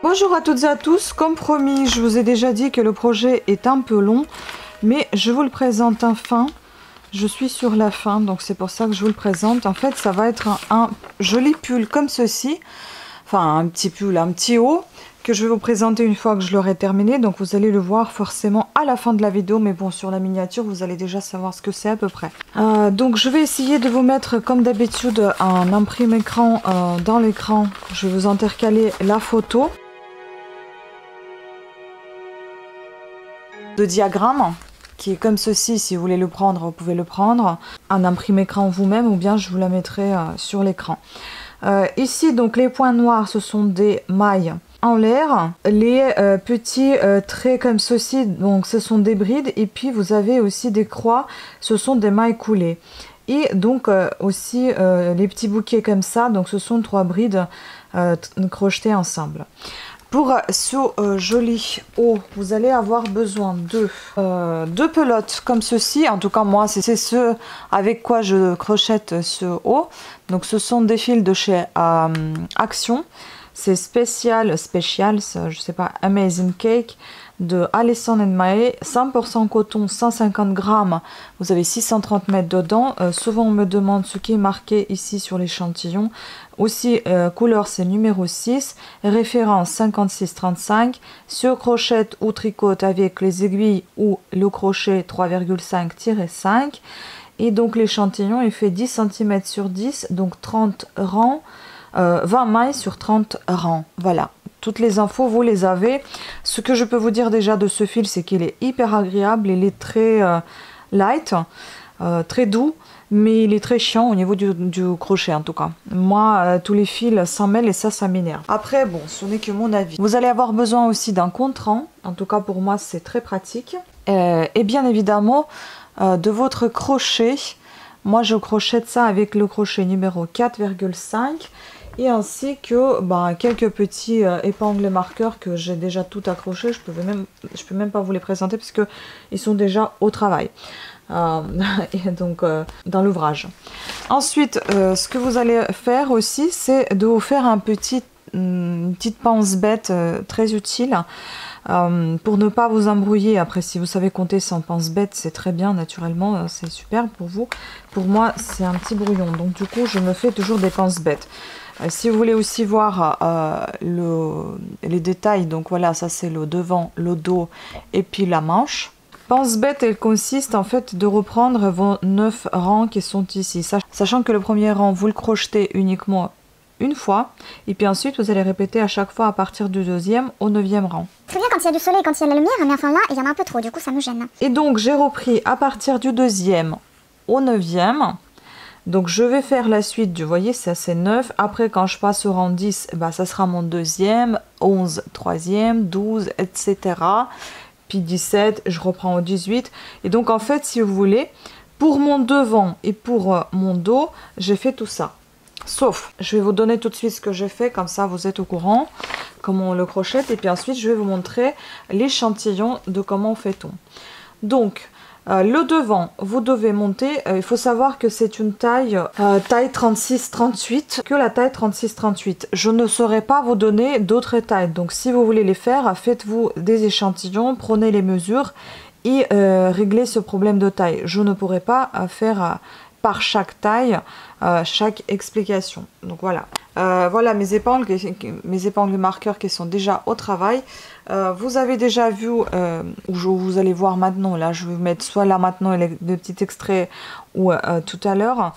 Bonjour à toutes et à tous, comme promis, je vous ai déjà dit que le projet est un peu long, mais je vous le présente enfin. Je suis sur la fin, donc c'est pour ça que je vous le présente. En fait, ça va être un joli pull comme ceci, enfin un petit pull, un petit haut, que je vais vous présenter une fois que je l'aurai terminé. Donc vous allez le voir forcément à la fin de la vidéo, mais bon, sur la miniature, vous allez déjà savoir ce que c'est à peu près. Donc je vais essayer de vous mettre, comme d'habitude, un imprime écran dans l'écran. Je vais vous intercaler la photo de diagramme qui est comme ceci. Si vous voulez le prendre, vous pouvez le prendre, un imprime écran vous-même, ou bien je vous la mettrai sur l'écran. Ici donc les points noirs, ce sont des mailles en l'air, les petits traits comme ceci, donc ce sont des brides, et puis vous avez aussi des croix, ce sont des mailles coulées, et donc aussi les petits bouquets comme ça, donc ce sont 3 brides crochetées ensemble. Pour ce joli haut, vous allez avoir besoin de 2 pelotes comme ceci. En tout cas, moi, c'est ce avec quoi je crochette ce haut. Donc, ce sont des fils de chez Action. C'est spécial, je sais pas, Amazing Cake de Alesson & Mae, 100% coton, 150 grammes. Vous avez 630 mètres dedans. Souvent, on me demande ce qui est marqué ici sur l'échantillon. Aussi, couleur, c'est numéro 6. Référence 5635. Sur crochette ou tricote avec les aiguilles ou le crochet 3,5-5. Et donc, l'échantillon, il fait 10 cm sur 10, donc 30 rangs. 20 mailles sur 30 rangs. Voilà, toutes les infos vous les avez. Ce que je peux vous dire déjà de ce fil, c'est qu'il est hyper agréable, il est très light, très doux, mais il est très chiant au niveau du crochet en tout cas. Moi, tous les fils s'en mêlent et ça m'énerve. Après, bon, ce n'est que mon avis. Vous allez avoir besoin aussi d'un contrant, en tout cas pour moi c'est très pratique. Et bien évidemment, de votre crochet. Moi je crochette ça avec le crochet numéro 4,5. Et ainsi que quelques petits épingles marqueurs que j'ai déjà tout accroché. Je peux même pas vous les présenter parce que ils sont déjà au travail. Et donc dans l'ouvrage. Ensuite, ce que vous allez faire aussi, c'est de vous faire une petite pense-bête très utile. Pour ne pas vous embrouiller. Après, si vous savez compter sans pense-bête, c'est très bien, naturellement, c'est super pour vous. Pour moi, c'est un petit brouillon. Donc du coup, je me fais toujours des pense-bêtes. Si vous voulez aussi voir les détails, donc voilà, ça c'est le devant, le dos et puis la manche. Pense-bête, elle consiste en fait de reprendre vos 9 rangs qui sont ici. Sachant que le premier rang, vous le crochetez uniquement une fois, et puis ensuite vous allez répéter à chaque fois à partir du deuxième au 9e rang. Très bien quand il y a du soleil, quand il y a la lumière, mais enfin là, il y en a un peu trop, du coup ça me gêne. Et donc j'ai repris à partir du deuxième au 9e. Donc je vais faire la suite, vous voyez, ça c'est 9. Après quand je passe au rang 10, ça sera mon deuxième, 11, troisième, 12, etc. Puis 17, je reprends au 18. Et donc en fait, si vous voulez, pour mon devant et pour mon dos, j'ai fait tout ça. Sauf, je vais vous donner tout de suite ce que j'ai fait, comme ça vous êtes au courant, comment on le crochette. Et puis ensuite, je vais vous montrer l'échantillon de comment on fait tout. Donc, le devant, vous devez monter, il faut savoir que c'est une taille 36-38, que la taille 36-38. Je ne saurais pas vous donner d'autres tailles, donc si vous voulez les faire, faites-vous des échantillons, prenez les mesures et réglez ce problème de taille. Je ne pourrais pas faire par chaque taille, chaque explication. Donc voilà. Voilà mes épingles marqueurs qui sont déjà au travail. Vous avez déjà vu, ou vous allez voir maintenant, là je vais vous mettre soit là maintenant le petit extrait ou tout à l'heure.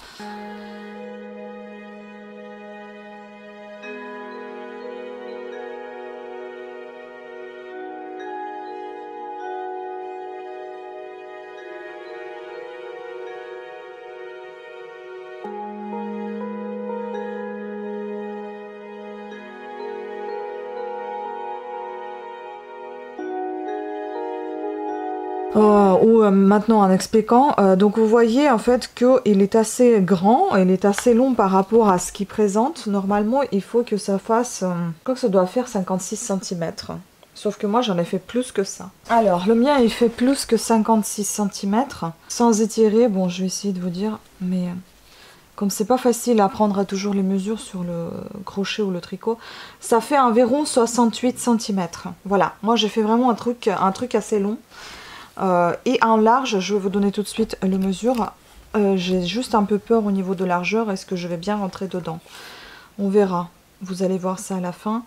Maintenant en expliquant, donc vous voyez en fait qu'il est assez grand, il est assez long par rapport à ce qu'il présente. Normalement il faut que ça fasse, je crois que ça doit faire 56 cm. Sauf que moi j'en ai fait plus que ça. Alors le mien il fait plus que 56 cm. Sans étirer, bon je vais essayer de vous dire, mais comme c'est pas facile à prendre toujours les mesures sur le crochet ou le tricot, ça fait environ 68 cm. Voilà, moi j'ai fait vraiment un truc assez long. Et en large, je vais vous donner tout de suite les mesures. J'ai juste un peu peur au niveau de largeur, est-ce que je vais bien rentrer dedans? On verra, vous allez voir ça à la fin.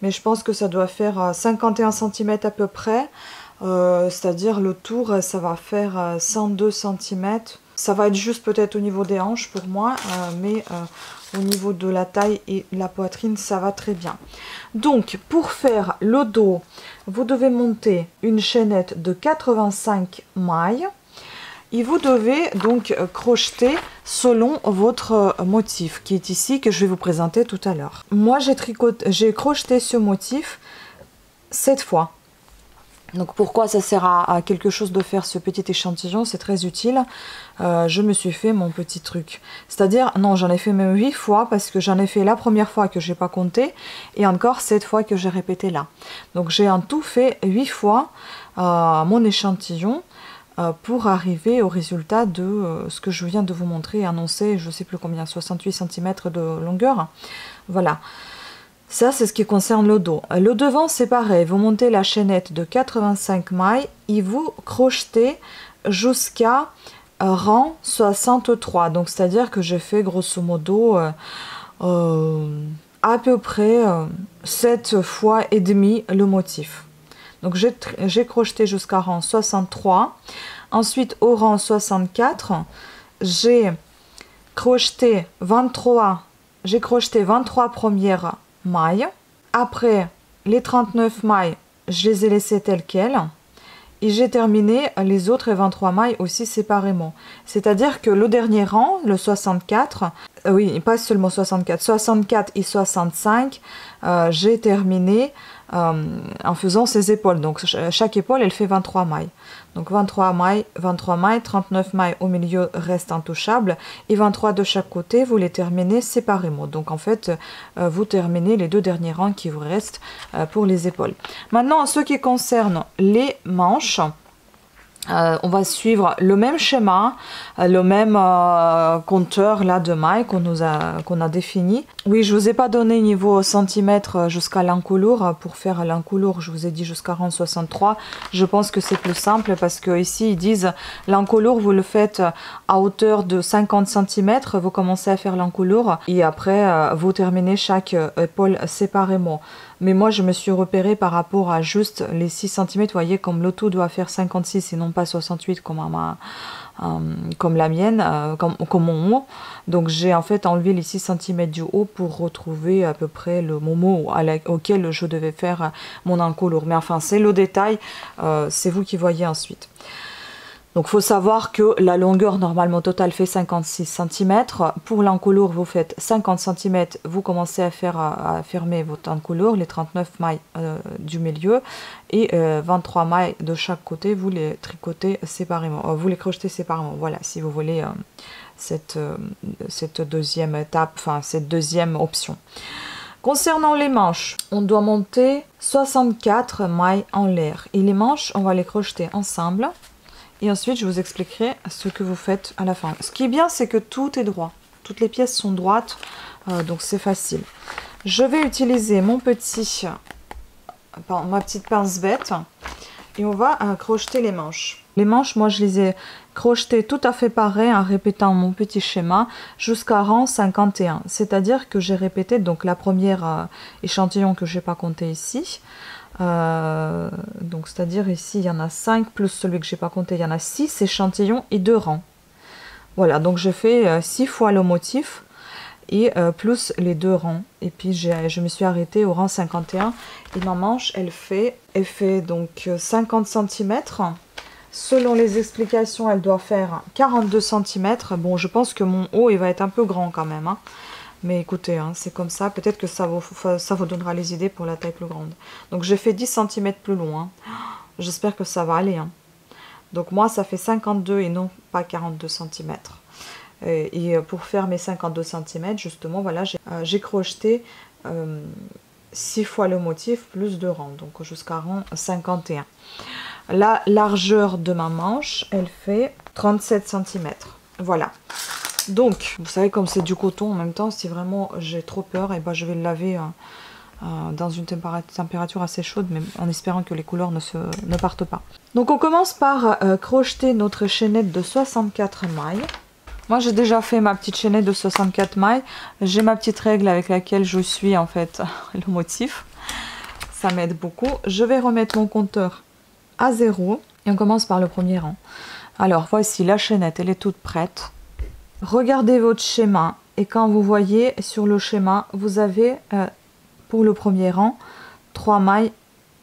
Mais je pense que ça doit faire 51 cm à peu près. C'est-à-dire le tour, ça va faire 102 cm. Ça va être juste peut-être au niveau des hanches pour moi, mais au niveau de la taille et la poitrine, ça va très bien. Donc, pour faire le dos, vous devez monter une chaînette de 85 mailles. Et vous devez donc crocheter selon votre motif qui est ici, que je vais vous présenter tout à l'heure. Moi, j'ai crocheté ce motif 7 fois. Donc pourquoi ça sert à quelque chose de faire ce petit échantillon? C'est très utile. Je me suis fait mon petit truc. C'est-à-dire, non, j'en ai fait même 8 fois parce que j'en ai fait la première fois que je n'ai pas compté et encore 7 fois que j'ai répété là. Donc j'ai en tout fait 8 fois mon échantillon pour arriver au résultat de ce que je viens de vous montrer, annoncer, je ne sais plus combien, 68 cm de longueur. Voilà. Ça, c'est ce qui concerne le dos. Le devant, c'est pareil. Vous montez la chaînette de 85 mailles et vous crochetez jusqu'à rang 63. Donc, c'est-à-dire que j'ai fait grosso modo à peu près 7 fois et demi le motif. Donc, j'ai crocheté jusqu'à rang 63. Ensuite, au rang 64, j'ai crocheté 23 premières mailles. Après, les 39 mailles, je les ai laissées telles quelles. Et j'ai terminé les autres 23 mailles aussi séparément. C'est-à-dire que le dernier rang, le 64, oui, pas seulement 64, 64 et 65, j'ai terminé en faisant ces épaules. Donc chaque épaule, elle fait 23 mailles. Donc 23 mailles, 39 mailles au milieu restent intouchables et 23 de chaque côté, vous les terminez séparément. Donc en fait, vous terminez les deux derniers rangs qui vous restent pour les épaules. Maintenant, en ce qui concerne les manches, on va suivre le même schéma, le même compteur là de mailles qu'on a défini. Oui, je vous ai pas donné niveau centimètre jusqu'à l'encolure. Pour faire l'encolure, je vous ai dit jusqu'à rang 63. Je pense que c'est plus simple parce que ici ils disent l'encolure, vous le faites à hauteur de 50 cm. Vous commencez à faire l'encolure et après vous terminez chaque épaule séparément. Mais moi, je me suis repérée par rapport à juste les 6 cm. Vous voyez, comme le tout doit faire 56 et non pas 68 comme la mienne, comme mon haut. Donc, j'ai en fait enlevé les 6 cm du haut pour retrouver à peu près le moment auquel je devais faire mon encolure. Mais enfin, c'est le détail. C'est vous qui voyez ensuite. Donc, il faut savoir que la longueur normalement totale fait 56 cm. Pour l'encolure, vous faites 50 cm. Vous commencez à fermer votre encolure, les 39 mailles du milieu et 23 mailles de chaque côté. Vous les tricotez séparément. Vous les crochetez séparément. Voilà, si vous voulez cette deuxième étape, enfin cette deuxième option. Concernant les manches, on doit monter 64 mailles en l'air. Et les manches, on va les crocheter ensemble. Et ensuite, je vous expliquerai ce que vous faites à la fin. Ce qui est bien, c'est que tout est droit. Toutes les pièces sont droites, donc c'est facile. Je vais utiliser ma petite pince bête et on va crocheter les manches. Les manches, moi, je les ai crochetées tout à fait pareil en répétant mon petit schéma jusqu'à rang 51. C'est-à-dire que j'ai répété donc la première échantillon que je n'ai pas compté ici. Donc c'est-à-dire ici il y en a 5 plus celui que j'ai pas compté, il y en a 6 échantillons et 2 rangs. Voilà, donc je fais 6 fois le motif et plus les 2 rangs. Et puis je me suis arrêtée au rang 51 et ma manche elle fait donc 50 cm. Selon les explications, elle doit faire 42 cm. Bon, je pense que mon haut il va être un peu grand quand même, hein. Mais écoutez, hein, c'est comme ça. Peut-être que ça vous donnera les idées pour la taille plus grande. Donc, j'ai fait 10 cm plus long. Hein. J'espère que ça va aller. Hein. Donc, moi, ça fait 52 et non pas 42 cm. Et pour faire mes 52 cm, justement, voilà, j'ai crocheté 6 fois le motif plus 2 rangs. Donc, jusqu'à rang 51. La largeur de ma manche, elle fait 37 cm. Voilà. Donc, vous savez, comme c'est du coton en même temps, si vraiment j'ai trop peur, et ben je vais le laver dans une température assez chaude, mais en espérant que les couleurs ne partent pas. Donc on commence par crocheter notre chaînette de 64 mailles. Moi j'ai déjà fait ma petite chaînette de 64 mailles. J'ai ma petite règle avec laquelle je suis en fait le motif. Ça m'aide beaucoup. Je vais remettre mon compteur à 0 et on commence par le premier rang. Alors voici la chaînette, elle est toute prête. Regardez votre schéma et quand vous voyez sur le schéma, vous avez pour le premier rang 3 mailles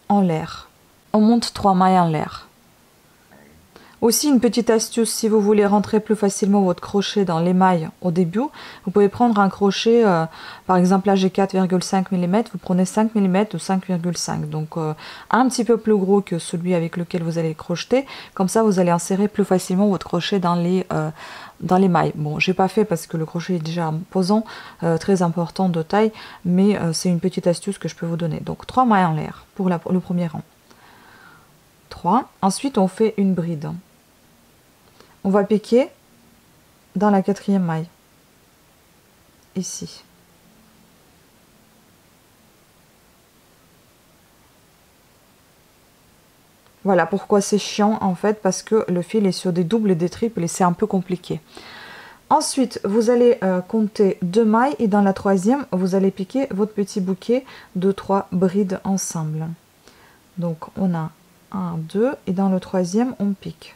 en l'air. On monte 3 mailles en l'air. Aussi une petite astuce, si vous voulez rentrer plus facilement votre crochet dans les mailles au début, vous pouvez prendre un crochet, par exemple là j'ai 4,5 mm, vous prenez 5 mm ou 5,5, donc un petit peu plus gros que celui avec lequel vous allez crocheter, comme ça vous allez insérer plus facilement votre crochet dans les mailles. Bon, j'ai pas fait parce que le crochet est déjà imposant, très important de taille, mais c'est une petite astuce que je peux vous donner. Donc 3 mailles en l'air pour le premier rang. 3. Ensuite on fait une bride. On va piquer dans la 4e maille, ici. Voilà pourquoi c'est chiant en fait, parce que le fil est sur des doubles et des triples et c'est un peu compliqué. Ensuite, vous allez compter 2 mailles et dans la 3e, vous allez piquer votre petit bouquet de 3 brides ensemble. Donc on a 1, 2 et dans le 3e, on pique.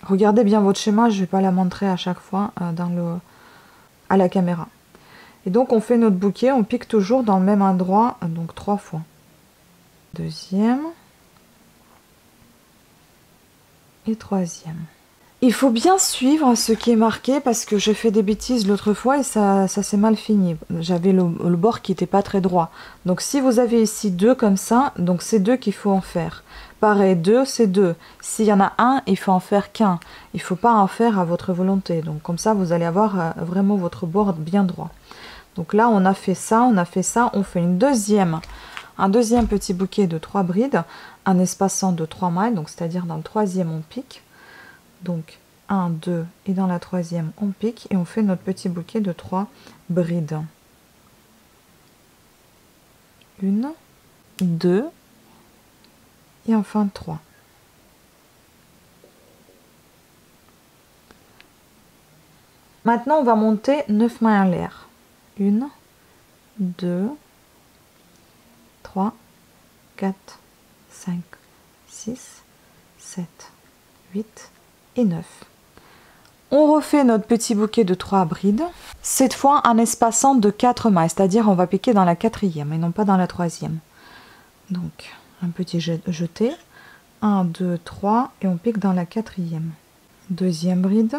Regardez bien votre schéma, je ne vais pas la montrer à chaque fois à la caméra. Et donc on fait notre bouquet, on pique toujours dans le même endroit, donc 3 fois. 2e et 3e. Il faut bien suivre ce qui est marqué parce que j'ai fait des bêtises l'autre fois et ça s'est mal fini. J'avais le bord qui n'était pas très droit. Donc si vous avez ici 2 comme ça, donc c'est 2 qu'il faut en faire. Pareil, 2, c'est 2. S'il y en a un, il faut en faire qu'un. Il ne faut pas en faire à votre volonté. Donc comme ça, vous allez avoir vraiment votre bord bien droit. Donc là, on a fait ça, on a fait ça. On fait un deuxième petit bouquet de 3 brides, un espaçant de 3 mailles. Donc c'est-à-dire dans le 3e, on pique. Donc 1, 2 et dans la 3e, on pique. Et on fait notre petit bouquet de 3 brides. 1, 2... et enfin 3. Maintenant, on va monter 9 mailles en l'air. 1, 2, 3, 4, 5, 6, 7, 8 et 9. On refait notre petit bouquet de 3 brides. Cette fois, en espaçant de 4 mailles, c'est-à-dire on va piquer dans la 4e et non pas dans la 3e. Donc, un petit jeté, 1, 2, 3 et on pique dans la 4e. 2e bride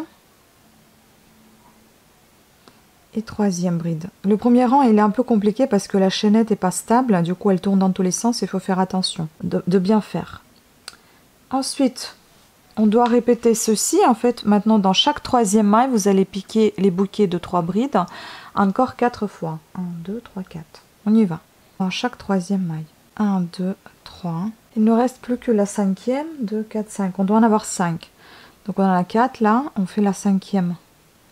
et 3e bride. Le premier rang il est un peu compliqué parce que la chaînette n'est pas stable, du coup elle tourne dans tous les sens, il faut faire attention de bien faire. Ensuite on doit répéter ceci en fait. Maintenant dans chaque 3e maille vous allez piquer les bouquets de 3 brides encore 4 fois. 1, 2, 3, 4. On y va. Dans chaque 3e maille. 1, 2, 3. Il ne reste plus que la 5e, 2, 4, 5. On doit en avoir 5. Donc on a la 4 là, on fait la 5e.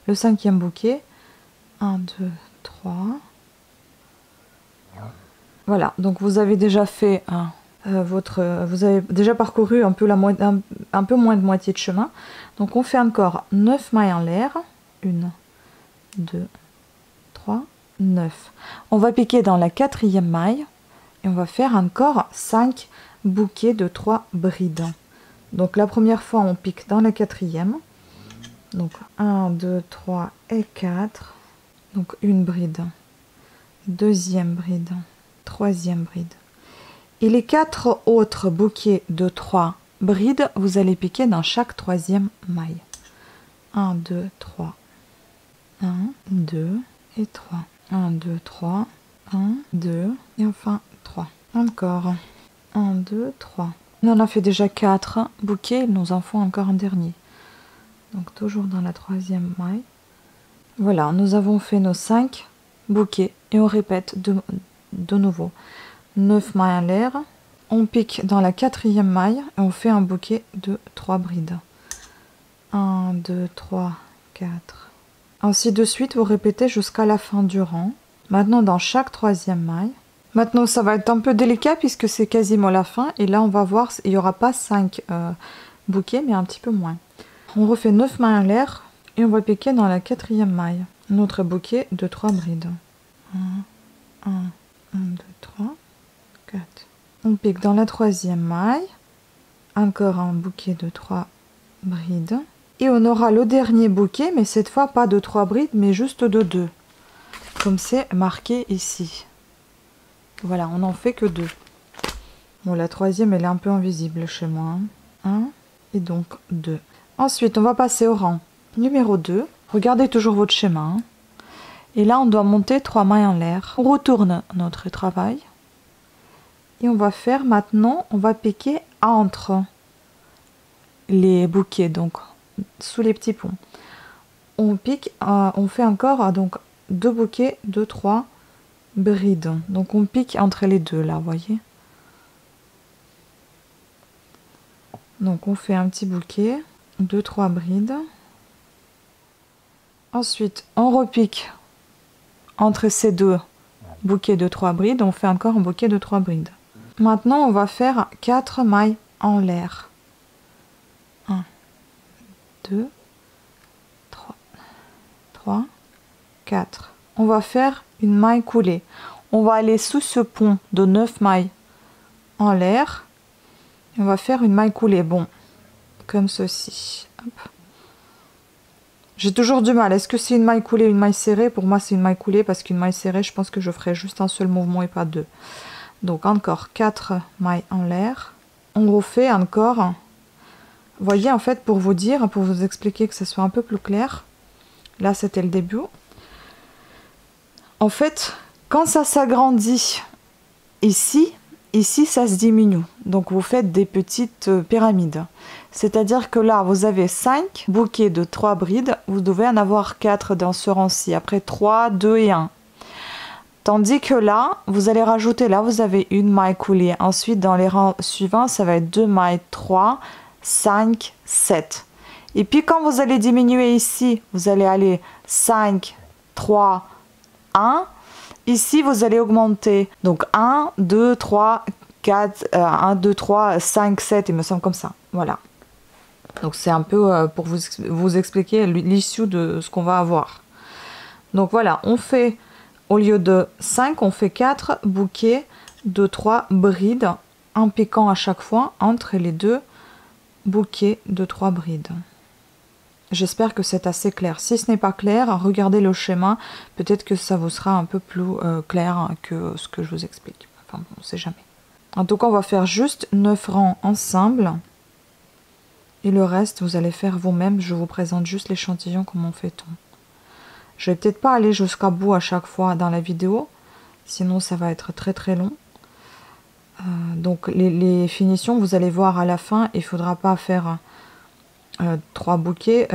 Le 5e bouquet. 1, 2, 3. Voilà, donc vous avez déjà fait vous avez déjà parcouru un peu, un peu moins de moitié de chemin. Donc on fait encore 9 mailles en l'air. 1, 2, 3, 9. On va piquer dans la 4e maille. Et on va faire encore 5 bouquets de 3 brides. Donc la première fois on pique dans la 4e. Donc 1, 2, 3 et 4. Donc une bride. 2e bride. 3e bride. Et les 4 autres bouquets de 3 brides, vous allez piquer dans chaque 3e maille. 1, 2, 3. 1, 2 et 3. 1, 2, 3. 1, 2 et enfin 3. Encore 1, 2, 3. On en a fait déjà 4 bouquets, nous en faut encore un dernier. Donc toujours dans la 3e maille. Voilà, nous avons fait nos 5 bouquets et on répète de nouveau. 9 mailles en l'air, on pique dans la 4e maille et on fait un bouquet de 3 brides. 1, 2, 3, 4. Ainsi de suite, vous répétez jusqu'à la fin du rang. Maintenant, dans chaque troisième maille. Maintenant, ça va être un peu délicat puisque c'est quasiment la fin. Et là, on va voir, il n'y aura pas 5 bouquets, mais un petit peu moins. On refait 9 mailles en l'air et on va piquer dans la quatrième maille. Notre bouquet de 3 brides. 1, 2, 3, 4. On pique dans la troisième maille. Encore un bouquet de 3 brides. Et on aura le dernier bouquet, mais cette fois pas de 3 brides, mais juste de 2. Comme c'est marqué ici. Voilà, on n'en fait que 2. Bon, la troisième, elle est un peu invisible chez moi. 1 et donc 2. Ensuite, on va passer au rang numéro 2. Regardez toujours votre schéma. Et là, on doit monter 3 mailles en l'air. On retourne notre travail. Et on va faire maintenant, on va piquer entre les bouquets, donc sous les petits ponts. On pique, on fait encore donc 2 bouquets de 3 brides. Donc on pique entre les deux là, vous voyez. Donc on fait un petit bouquet de 3 brides. Ensuite, on repique entre ces 2 bouquets de 3 brides. On fait encore un bouquet de 3 brides. Maintenant, on va faire 4 mailles en l'air. 1, 2, 3, 4. On va faire une maille coulée. On va aller sous ce pont de 9 mailles en l'air. On va faire une maille coulée. Bon, comme ceci. J'ai toujours du mal. Est-ce que c'est une maille coulée ou une maille serrée? Pour moi, c'est une maille coulée parce qu'une maille serrée, je pense que je ferai juste un seul mouvement et pas 2. Donc encore 4 mailles en l'air. On refait encore. Vous voyez, en fait, pour vous dire, pour vous expliquer que ce soit un peu plus clair. Là, c'était le début. En fait, quand ça s'agrandit ici, ça se diminue. Donc, vous faites des petites pyramides. C'est-à-dire que là, vous avez 5 bouquets de 3 brides. Vous devez en avoir 4 dans ce rang-ci. Après, 3, 2 et 1. Tandis que là, vous allez rajouter, là, vous avez une maille coulée. Ensuite, dans les rangs suivants, ça va être 2 mailles, 3, 5, 7. Et puis, quand vous allez diminuer ici, vous allez aller 5, 3, 1. Ici, vous allez augmenter. Donc, 1, 2, 3, 4, 1, 2, 3, 5, 7, il me semble comme ça. Voilà. Donc, c'est un peu pour vous expliquer l'issue de ce qu'on va avoir. Donc, voilà, on fait, au lieu de 5, on fait 4 bouquets de 3 brides, en piquant à chaque fois entre les 2 bouquets de 3 brides. J'espère que c'est assez clair. Si ce n'est pas clair, regardez le schéma. Peut-être que ça vous sera un peu plus clair que ce que je vous explique. Enfin, on ne sait jamais. En tout cas, on va faire juste 9 rangs ensemble. Et le reste, vous allez faire vous-même. Je vous présente juste l'échantillon, comment fait-on. Je vais peut-être pas aller jusqu'à bout à chaque fois dans la vidéo. Sinon, ça va être très très long. Donc, les finitions, vous allez voir à la fin. Il ne faudra pas faire... 3 bouquets,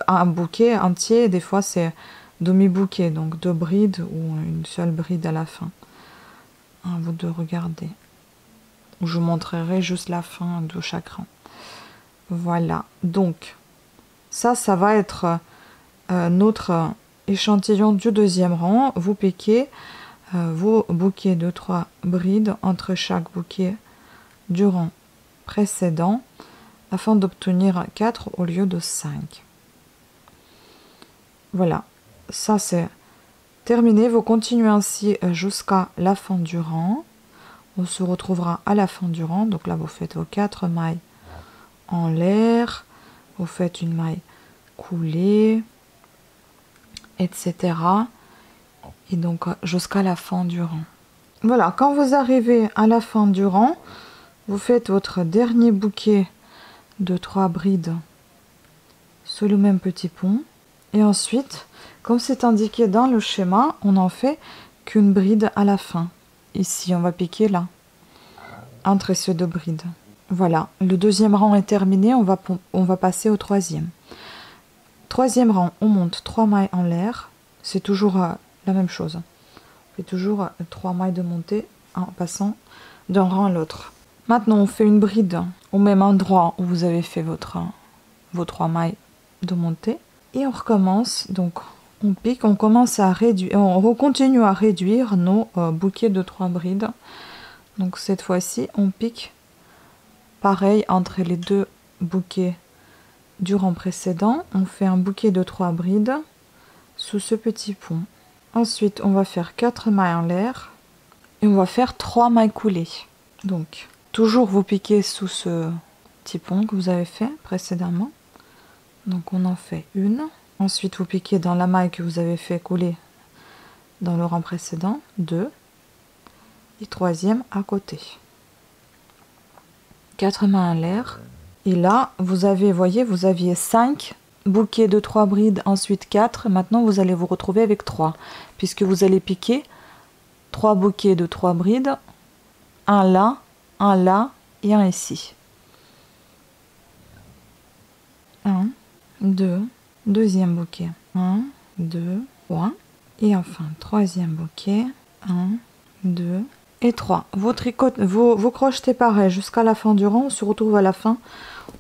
un bouquet entier, des fois c'est demi-bouquet, donc 2 brides ou une seule bride à la fin. À vous de regarder. Je vous montrerai juste la fin de chaque rang. Voilà, donc ça va être notre échantillon du deuxième rang. Vous piquez vos bouquets de 3 brides entre chaque bouquet du rang précédent, afin d'obtenir 4 au lieu de 5. Voilà, ça c'est terminé. Vous continuez ainsi jusqu'à la fin du rang. On se retrouvera à la fin du rang. Donc là, vous faites vos 4 mailles en l'air. Vous faites une maille coulée, etc. Et donc jusqu'à la fin du rang. Voilà, quand vous arrivez à la fin du rang, vous faites votre dernier bouquet de 3 brides sur le même petit pont. Et ensuite, comme c'est indiqué dans le schéma, on n'en fait qu'une bride à la fin. Ici, on va piquer là, entre ces 2 brides. Voilà, le deuxième rang est terminé, on va passer au troisième. Troisième rang, on monte 3 mailles en l'air. C'est toujours la même chose. On fait toujours 3 mailles de montée en passant d'un rang à l'autre. Maintenant, on fait une bride au même endroit où vous avez fait vos 3 mailles de montée. Et on recommence. Donc, on pique, on commence à réduire, on continue à réduire nos bouquets de 3 brides. Donc cette fois-ci, on pique pareil entre les deux bouquets du rang précédent. On fait un bouquet de 3 brides sous ce petit pont. Ensuite, on va faire 4 mailles en l'air et on va faire 3 mailles coulées. Donc, toujours vous piquez sous ce petit pont que vous avez fait précédemment. Donc, on en fait une. Ensuite, vous piquez dans la maille que vous avez fait couler dans le rang précédent, 2. Et troisième à côté. 4 mailles en l'air. Et là, vous avez, voyez, vous aviez 5 bouquets de 3 brides, ensuite 4. Maintenant, vous allez vous retrouver avec 3. Puisque vous allez piquer 3 bouquets de 3 brides. Un là et un ici. 1, 2, deuxième bouquet. 1, 2, 3. Et enfin, troisième bouquet. 1, 2 et 3. Vous crochetez pareil jusqu'à la fin du rang. On se retrouve à la fin.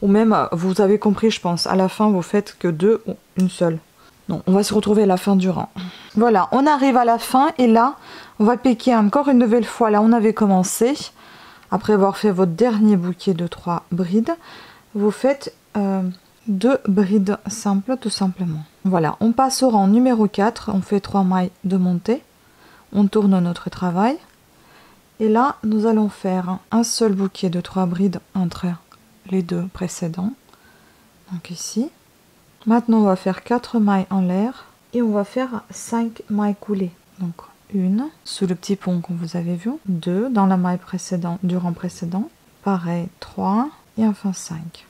Ou même, vous avez compris, je pense, à la fin, vous faites que 2 ou une seule. Non, on va se retrouver à la fin du rang. Voilà, on arrive à la fin. Et là, on va piquer encore une nouvelle fois. Là, on avait commencé. Après avoir fait votre dernier bouquet de 3 brides, vous faites 2 brides simples, tout simplement. Voilà, on passe au rang numéro 4. On fait 3 mailles de montée. On tourne notre travail. Et là, nous allons faire un seul bouquet de 3 brides entre les deux précédents. Donc ici. Maintenant, on va faire 4 mailles en l'air. Et on va faire 5 mailles coulées. Donc, une sous le petit pont que vous avez vu. 2 dans la maille précédente, du rang précédent. Pareil, 3. Et enfin 5.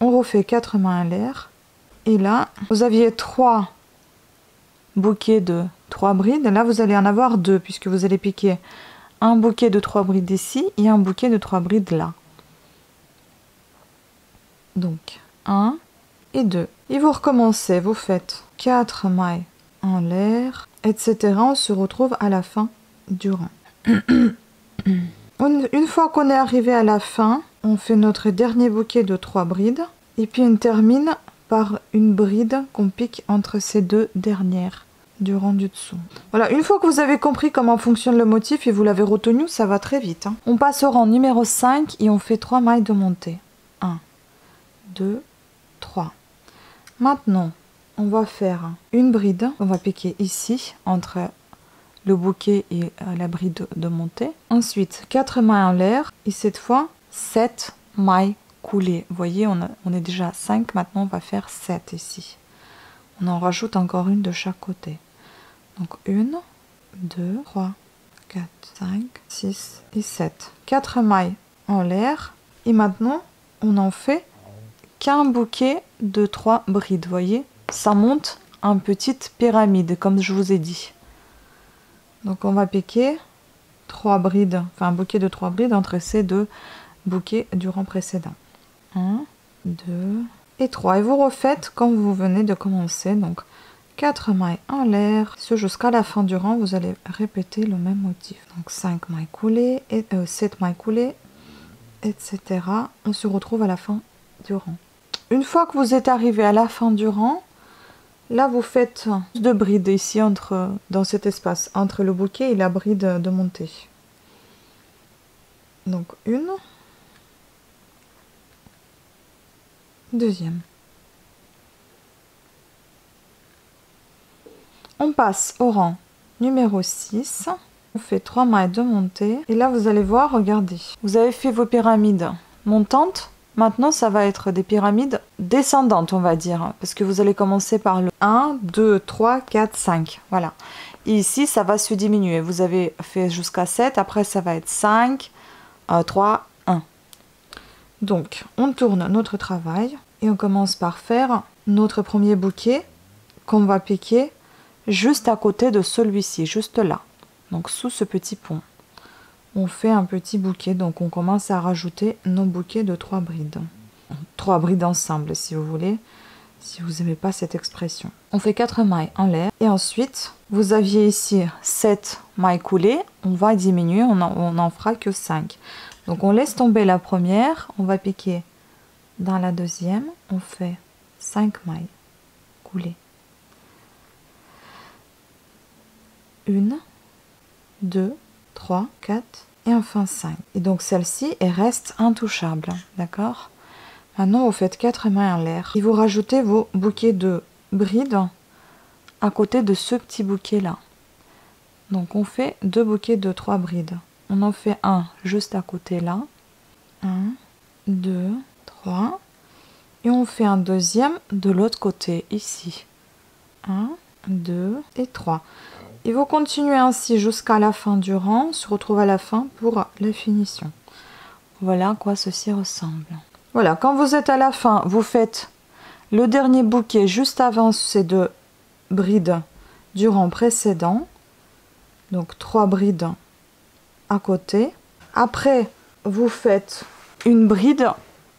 On refait 4 mailles en l'air. Et là, vous aviez 3 bouquets de 3 brides. Là, vous allez en avoir 2 puisque vous allez piquer un bouquet de 3 brides ici et un bouquet de 3 brides là. Donc, 1 et 2. Et vous recommencez, vous faites 4 mailles en l'air, etc. On se retrouve à la fin du rang. Une fois qu'on est arrivé à la fin, on fait notre dernier bouquet de 3 brides. Et puis on termine par une bride qu'on pique entre ces deux dernières du rang du dessous. Voilà, une fois que vous avez compris comment fonctionne le motif et vous l'avez retenu, ça va très vite. On passe au rang numéro 5 et on fait 3 mailles de montée. 1, 2, 3. Maintenant, on va faire une bride. On va piquer ici, entre le bouquet et la bride de montée. Ensuite, 4 mailles en l'air et cette fois, 7 mailles coulées. Vous voyez, on est déjà à 5, maintenant on va faire 7 ici. On en rajoute encore une de chaque côté. Donc 1, 2, 3, 4, 5, 6 et 7. 4 mailles en l'air. Et maintenant, on en fait qu'un bouquet de 3 brides. Vous voyez, ça monte en petite pyramide, comme je vous ai dit. Donc on va piquer 3 brides, enfin un bouquet de 3 brides entre ces deux bouquets du rang précédent. 1, 2 et 3. Et vous refaites comme vous venez de commencer. Donc 4 mailles en l'air. Ce jusqu'à la fin du rang, vous allez répéter le même motif. Donc 5 mailles coulées, et 7 mailles coulées, etc. On se retrouve à la fin du rang. Une fois que vous êtes arrivé à la fin du rang, là vous faites 2 brides ici dans cet espace, entre le bouquet et la bride de montée. Donc une, deuxième. On passe au rang numéro 6. On fait 3 mailles de montée. Et là, vous allez voir, regardez. Vous avez fait vos pyramides montantes. Maintenant, ça va être des pyramides descendantes, on va dire. Parce que vous allez commencer par le 1, 2, 3, 4, 5. Voilà. Et ici, ça va se diminuer. Vous avez fait jusqu'à 7. Après, ça va être 5, 3, 1. Donc, on tourne notre travail. Et on commence par faire notre premier bouquet qu'on va piquer juste à côté de celui-ci, juste là. Donc sous ce petit pont. On fait un petit bouquet, donc on commence à rajouter nos bouquets de 3 brides. 3 brides ensemble si vous voulez, si vous n'aimez pas cette expression. On fait 4 mailles en l'air et ensuite vous aviez ici 7 mailles coulées, on va diminuer, on n'en fera que 5. Donc on laisse tomber la première, on va piquer dans la deuxième, on fait 5 mailles coulées. 1, 2, 3, 4 et enfin 5. Et donc celle-ci, elle reste intouchable, d'accord? Maintenant, vous faites 4 mailles en l'air et vous rajoutez vos bouquets de brides à côté de ce petit bouquet-là. Donc on fait 2 bouquets de 3 brides. On en fait un juste à côté là. 1, 2, 3. Et on fait un deuxième de l'autre côté, ici. 1, 2 et 3. Et vous continuez ainsi jusqu'à la fin du rang. On se retrouve à la fin pour la finition. Voilà à quoi ceci ressemble. Voilà, quand vous êtes à la fin, vous faites le dernier bouquet juste avant ces 2 brides du rang précédent. Donc 3 brides à côté. Après, vous faites une bride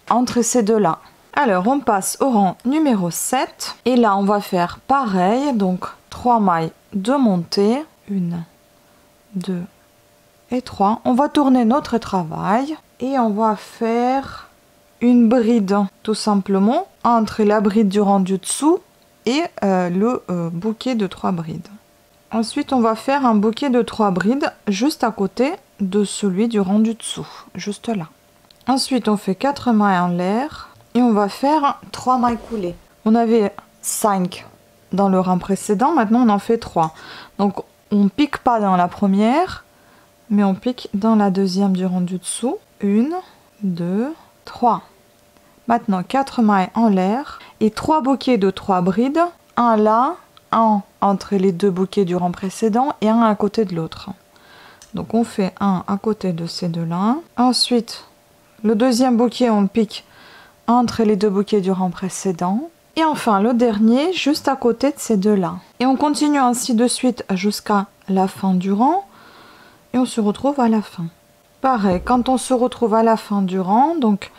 entre ces deux-là. Alors, on passe au rang numéro 7. Et là, on va faire pareil. Donc, 3 mailles de montée. 1, 2 et 3. On va tourner notre travail. Et on va faire une bride, tout simplement, entre la bride du rang du dessous et le bouquet de 3 brides. Ensuite, on va faire un bouquet de 3 brides juste à côté de celui du rang du dessous, juste là. Ensuite, on fait 4 mailles en l'air et on va faire 3 mailles coulées. On avait 5 dans le rang précédent, maintenant on en fait 3. Donc, on pique pas dans la première, mais on pique dans la deuxième du rang du dessous. 1, 2, 3. Maintenant, 4 mailles en l'air et 3 bouquets de 3 brides, un là, un entre les 2 bouquets du rang précédent et un à côté de l'autre. Donc on fait un à côté de ces deux-là. Ensuite, le deuxième bouquet, on le pique entre les 2 bouquets du rang précédent. Et enfin, le dernier, juste à côté de ces deux-là. Et on continue ainsi de suite jusqu'à la fin du rang. Et on se retrouve à la fin. Pareil, quand on se retrouve à la fin du rang, donc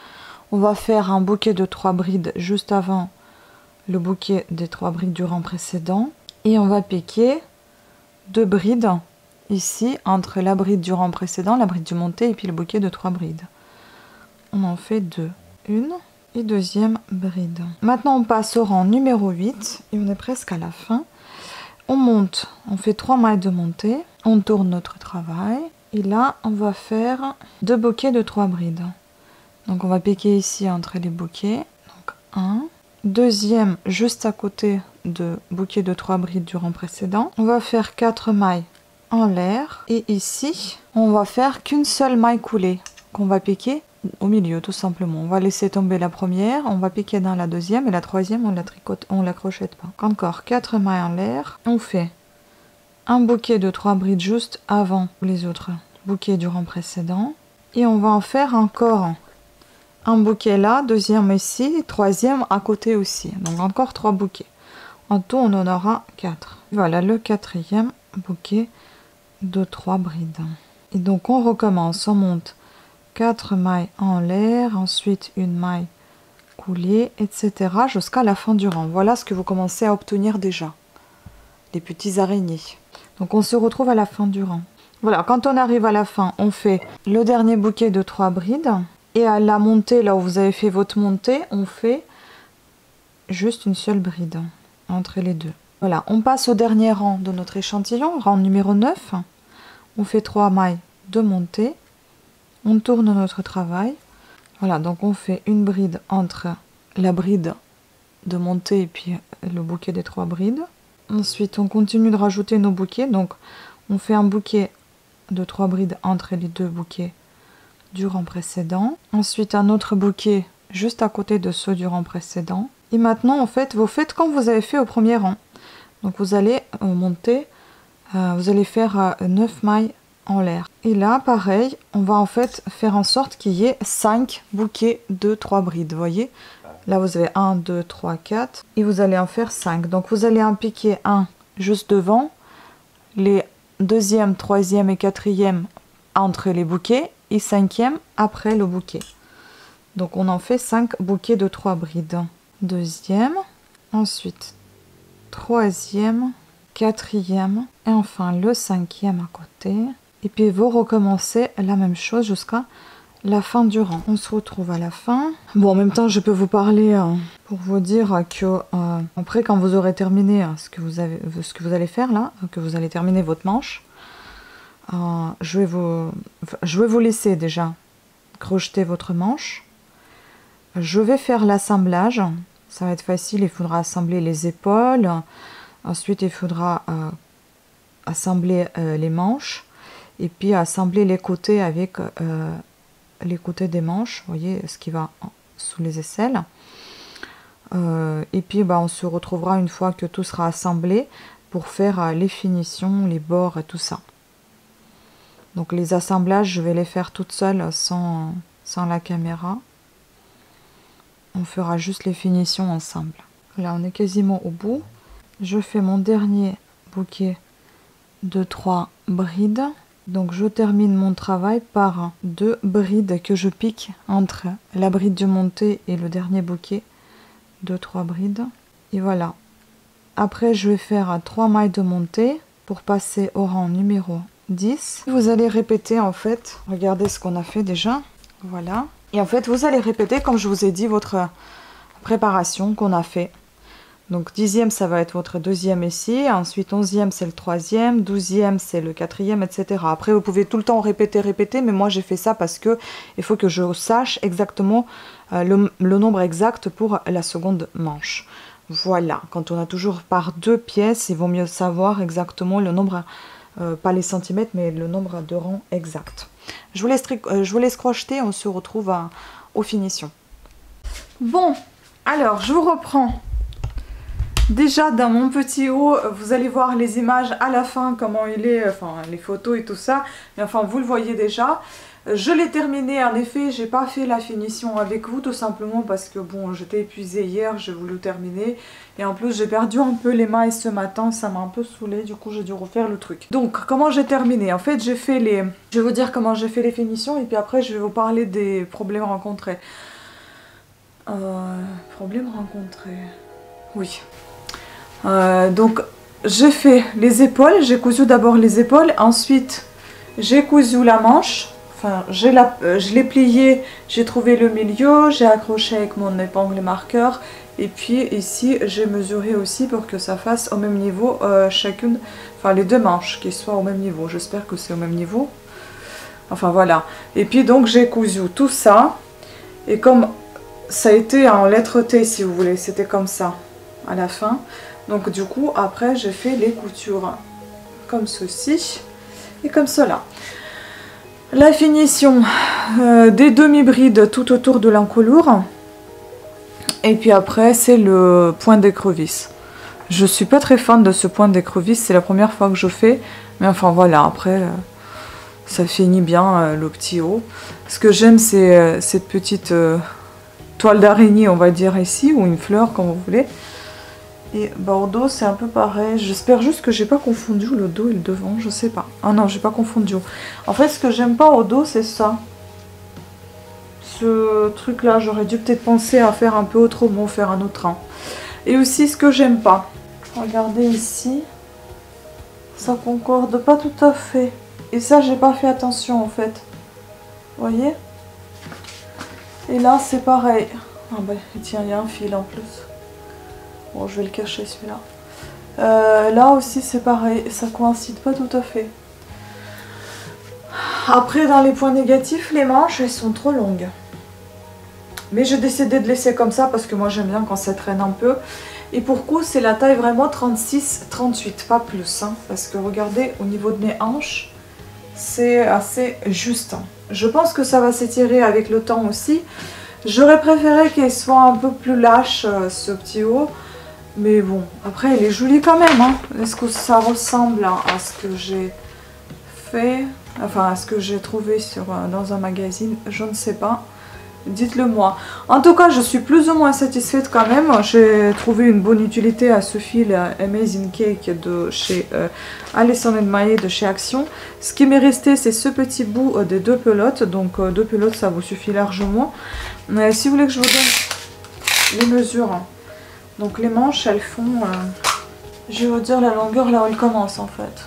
on va faire un bouquet de 3 brides juste avant le bouquet des 3 brides du rang précédent. Et on va piquer 2 brides ici entre la bride du rang précédent, la bride du monté et puis le bouquet de 3 brides. On en fait 2. Une et deuxième bride. Maintenant on passe au rang numéro 8 et on est presque à la fin. On monte, on fait 3 mailles de montée, on tourne notre travail et là on va faire 2 bouquets de 3 brides. Donc on va piquer ici entre les bouquets. Donc 1, deuxième juste à côté de bouquet de 3 brides du rang précédent. On va faire 4 mailles en l'air et ici on va faire qu'une seule maille coulée qu'on va piquer au milieu tout simplement. On va laisser tomber la première, on va piquer dans la deuxième et la troisième on la tricote, on la crochette pas. Encore 4 mailles en l'air, on fait un bouquet de 3 brides juste avant les autres bouquets du rang précédent et on va en faire encore un bouquet là, deuxième ici, troisième à côté aussi. Donc encore 3 bouquets. En tout on en aura 4. Voilà le 4e bouquet de 3 brides. Et donc on recommence, on monte 4 mailles en l'air, ensuite une maille coulée, etc. jusqu'à la fin du rang. Voilà ce que vous commencez à obtenir déjà. Les petits araignées. Donc on se retrouve à la fin du rang. Voilà, quand on arrive à la fin, on fait le dernier bouquet de 3 brides. Et à la montée, là où vous avez fait votre montée, on fait juste une seule bride entre les deux. Voilà, on passe au dernier rang de notre échantillon, rang numéro 9. On fait 3 mailles de montée. On tourne notre travail. Voilà, donc on fait une bride entre la bride de montée et puis le bouquet des 3 brides. Ensuite, on continue de rajouter nos bouquets. Donc, on fait un bouquet de 3 brides entre les 2 bouquets du rang précédent. Ensuite, un autre bouquet juste à côté de ceux du rang précédent. Et maintenant, en fait, vous faites comme vous avez fait au premier rang. Donc, vous allez monter, vous allez faire 9 mailles en l'air. Et là, pareil, on va en fait faire en sorte qu'il y ait 5 bouquets de 3 brides, vous voyez. Là, vous avez 1, 2, 3, 4, et vous allez en faire 5. Donc, vous allez en piquer un juste devant, les deuxième, troisième et quatrième entre les bouquets, et 5e après le bouquet. Donc, on en fait 5 bouquets de 3 brides. Deuxième, ensuite, troisième, quatrième, et enfin le 5e à côté. Et puis vous recommencez la même chose jusqu'à la fin du rang. On se retrouve à la fin. Bon, en même temps, je peux vous parler pour vous dire que après quand vous aurez terminé ce que vous allez faire là, que vous allez terminer votre manche, je vais vous laisser déjà crocheter votre manche. Je vais faire l'assemblage, ça va être facile, il faudra assembler les épaules, ensuite il faudra assembler les manches et puis assembler les côtés avec les côtés des manches, vous voyez ce qui va sous les aisselles. Et puis on se retrouvera une fois que tout sera assemblé pour faire les finitions, les bords et tout ça. Donc les assemblages, je vais les faire toute seule sans la caméra. On fera juste les finitions ensemble. Là, on est quasiment au bout. Je fais mon dernier bouquet de 3 brides. Donc je termine mon travail par 2 brides que je pique entre la bride de montée et le dernier bouquet. 2-3 brides. Et voilà. Après, je vais faire 3 mailles de montée pour passer au rang numéro 10. Vous allez répéter en fait, regardez ce qu'on a fait déjà, voilà. Et en fait, vous allez répéter, comme je vous ai dit, votre préparation qu'on a fait. Donc 10e, ça va être votre 2e ici, ensuite 11e, c'est le 3e, 12e, c'est le 4e, etc. Après, vous pouvez tout le temps répéter, mais moi j'ai fait ça parce que il faut que je sache exactement le nombre exact pour la seconde manche. Voilà, quand on a toujours par 2 pièces, il vaut mieux savoir exactement le nombre, pas les centimètres, mais le nombre de rangs exact. Je vous laisse crocheter, on se retrouve aux finitions. Bon, alors je vous reprends. Déjà dans mon petit haut, vous allez voir les images à la fin, comment il est, enfin les photos et tout ça. Mais enfin vous le voyez déjà. Je l'ai terminé, en effet, j'ai pas fait la finition avec vous, tout simplement parce que bon, j'étais épuisée hier, j'ai voulu terminer. Et en plus, j'ai perdu un peu les mailles ce matin, ça m'a un peu saoulée, du coup, j'ai dû refaire le truc. Donc, comment j'ai terminé? En fait, j'ai fait les... Je vais vous dire comment j'ai fait les finitions, et puis après, je vais vous parler des problèmes rencontrés. Problèmes rencontrés... Oui. Donc, j'ai fait les épaules, j'ai cousu d'abord les épaules, ensuite, j'ai cousu la manche. Enfin, je l'ai plié, j'ai trouvé le milieu, j'ai accroché avec mon épingle marqueur et puis ici j'ai mesuré aussi pour que ça fasse au même niveau chacune, enfin les 2 manches qui soient au même niveau, j'espère que c'est au même niveau. Enfin voilà, et puis donc j'ai cousu tout ça et comme ça a été en lettre T si vous voulez, c'était comme ça à la fin. Donc du coup après j'ai fait les coutures comme ceci et comme cela. La finition des demi-brides tout autour de l'encolure. Et puis après, c'est le point d'écrevisse. Je suis pas très fan de ce point d'écrevisse, c'est la première fois que je fais. Mais enfin voilà, après, ça finit bien le petit haut. Ce que j'aime, c'est cette petite toile d'araignée, on va dire ici, ou une fleur, comme vous voulez. Et Bordeaux, c'est un peu pareil. J'espère juste que j'ai pas confondu le dos et le devant, je sais pas. Ah non, j'ai pas confondu. En fait, ce que j'aime pas au dos, c'est ça. Ce truc-là, j'aurais dû peut-être penser à faire un peu autrement, faire un autre rang. Et aussi, ce que j'aime pas. Regardez ici. Ça concorde pas tout à fait. Et ça, j'ai pas fait attention, en fait. Vous voyez? Et là, c'est pareil. Ah bah, tiens, il y a un fil en plus. Bon, je vais le cacher celui-là. Là aussi c'est pareil, ça coïncide pas tout à fait. Après dans les points négatifs, les manches elles sont trop longues. Mais j'ai décidé de laisser comme ça parce que moi j'aime bien quand ça traîne un peu. Et pour coup c'est la taille vraiment 36-38, pas plus. Hein, parce que regardez au niveau de mes hanches, c'est assez juste. Je pense que ça va s'étirer avec le temps aussi. J'aurais préféré qu'elle soit un peu plus lâche ce petit haut. Mais bon, après elle est jolie quand même. Hein. Est-ce que ça ressemble à ce que j'ai fait? Enfin, à ce que j'ai trouvé dans un magazine? Je ne sais pas. Dites-le moi. En tout cas, je suis plus ou moins satisfaite quand même. J'ai trouvé une bonne utilité à ce fil Amazing Cake de chez Alessandro Maillet de chez Action. Ce qui m'est resté, c'est ce petit bout des 2 pelotes. Donc 2 pelotes, ça vous suffit largement. Si vous voulez que je vous donne les mesures... Donc les manches, elles font, je vais vous dire la longueur là où elles commencent en fait.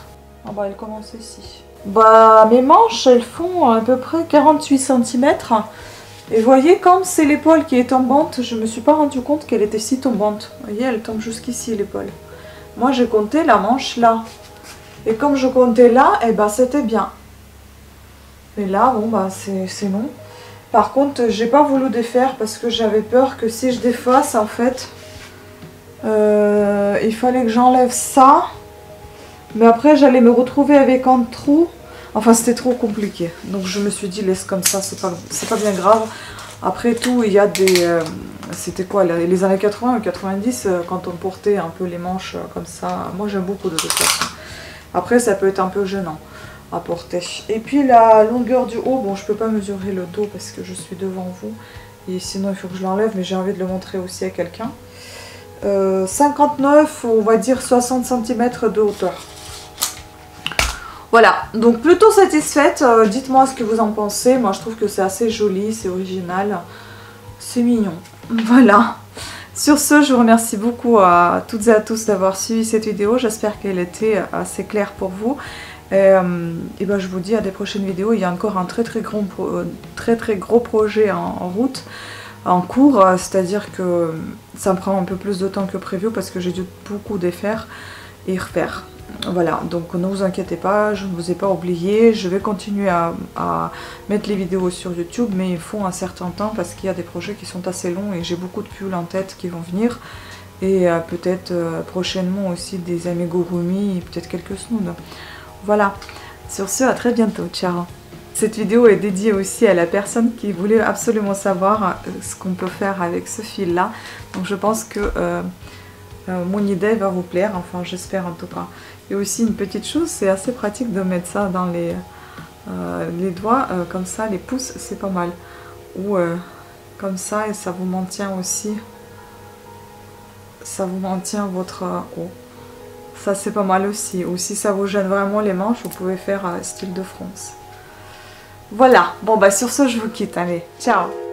Ah bah elles commencent ici. Bah mes manches, elles font à peu près 48 cm. Et vous voyez, comme c'est l'épaule qui est tombante, je me suis pas rendu compte qu'elle était si tombante. Vous voyez, elle tombe jusqu'ici l'épaule. Moi j'ai compté la manche là. Et comme je comptais là, et ben c'était bien. Mais là, bon bah c'est non. Par contre, j'ai pas voulu défaire parce que j'avais peur que si je défasse, en fait, il fallait que j'enlève ça. Mais après, j'allais me retrouver avec un trou. Enfin, c'était trop compliqué. Donc, je me suis dit, laisse comme ça, c'est pas bien grave. Après tout, il y a des... c'était quoi, les années 80 ou 90, quand on portait un peu les manches comme ça. Moi, j'aime beaucoup de toute façon. Après, ça peut être un peu gênant à porter. Et puis, la longueur du haut, bon, je peux pas mesurer le dos parce que je suis devant vous. Et sinon, il faut que je l'enlève, mais j'ai envie de le montrer aussi à quelqu'un. 59, on va dire 60 cm de hauteur. Voilà, donc plutôt satisfaite. Dites-moi ce que vous en pensez. Moi, je trouve que c'est assez joli, c'est original. C'est mignon. Voilà. Sur ce, je vous remercie beaucoup à toutes et à tous d'avoir suivi cette vidéo. J'espère qu'elle était assez claire pour vous. Et ben, je vous dis à des prochaines vidéos. Il y a encore un très gros projet en route, en cours. C'est-à-dire que ça me prend un peu plus de temps que prévu parce que j'ai dû beaucoup défaire et refaire. Voilà, donc ne vous inquiétez pas, je ne vous ai pas oublié. Je vais continuer à mettre les vidéos sur YouTube, mais il faut un certain temps parce qu'il y a des projets qui sont assez longs et j'ai beaucoup de pulls en tête qui vont venir. Et peut-être prochainement aussi des amigurumi et peut-être quelques snoods. Voilà, sur ce, à très bientôt, ciao. Cette vidéo est dédiée aussi à la personne qui voulait absolument savoir ce qu'on peut faire avec ce fil là. Donc je pense que mon idée va vous plaire, enfin j'espère en tout cas. Et aussi une petite chose, c'est assez pratique de mettre ça dans les doigts, comme ça, les pouces, c'est pas mal. Ou comme ça, et ça vous maintient aussi, ça vous maintient votre haut. Ça c'est pas mal aussi. Ou si ça vous gêne vraiment les manches, vous pouvez faire style de France. Voilà, bon bah sur ce je vous quitte, allez, ciao.